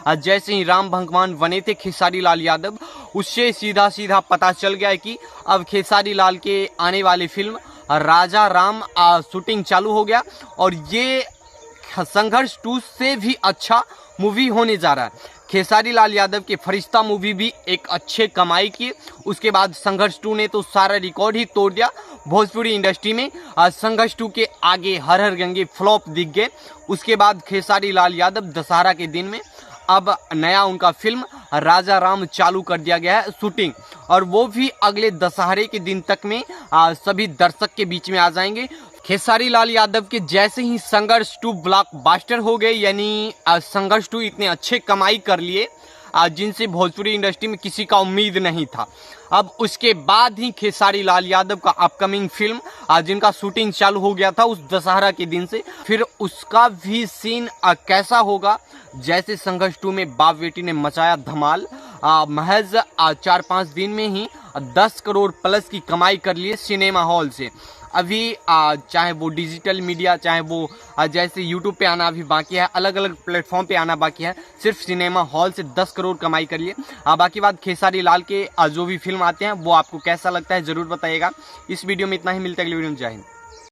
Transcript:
जैसे ही राम भगवान बने थे खेसारी लाल यादव, उससे सीधा सीधा पता चल गया है कि अब खेसारी लाल के आने वाली फिल्म राजा राम शूटिंग चालू हो गया और ये संघर्ष 2 से भी अच्छा मूवी होने जा रहा है। खेसारी लाल यादव के फरिश्ता मूवी भी एक अच्छे कमाई की, उसके बाद संघर्ष 2 ने तो सारा रिकॉर्ड ही तोड़ दिया भोजपुरी इंडस्ट्री में। संघर्ष 2 के आगे हर हर गंगे फ्लॉप दिख गए। उसके बाद खेसारी लाल यादव दशहरा के दिन में अब नया उनका फिल्म राजा राम चालू कर दिया गया है शूटिंग, और वो भी अगले दशहरे के दिन तक में सभी दर्शक के बीच में आ जाएंगे। खेसारी लाल यादव के जैसे ही संघर्ष 2 ब्लॉकबस्टर हो गए, यानी संघर्ष 2 इतने अच्छे कमाई कर लिए जिनसे भोजपुरी इंडस्ट्री में किसी का उम्मीद नहीं था। अब उसके बाद ही खेसारी लाल यादव का अपकमिंग फिल्म जिनका शूटिंग चालू हो गया था उस दशहरा के दिन से, फिर उसका भी सीन कैसा होगा। जैसे संघर्ष 2 में बाप बेटी ने मचाया धमाल, महज 4-5 दिन में ही 10 करोड़ प्लस की कमाई कर लिए सिनेमा हॉल से। अभी चाहे वो डिजिटल मीडिया, चाहे वो जैसे यूट्यूब पे आना अभी बाकी है, अलग अलग प्लेटफॉर्म पे आना बाकी है, सिर्फ सिनेमा हॉल से 10 करोड़ कमाई कर लिए। बाकी बात खेसारी लाल के जो भी फिल्म आते हैं वो आपको कैसा लगता है ज़रूर बताइएगा। इस वीडियो में इतना ही, मिलता है अगली वीडियो में। जय हिंद।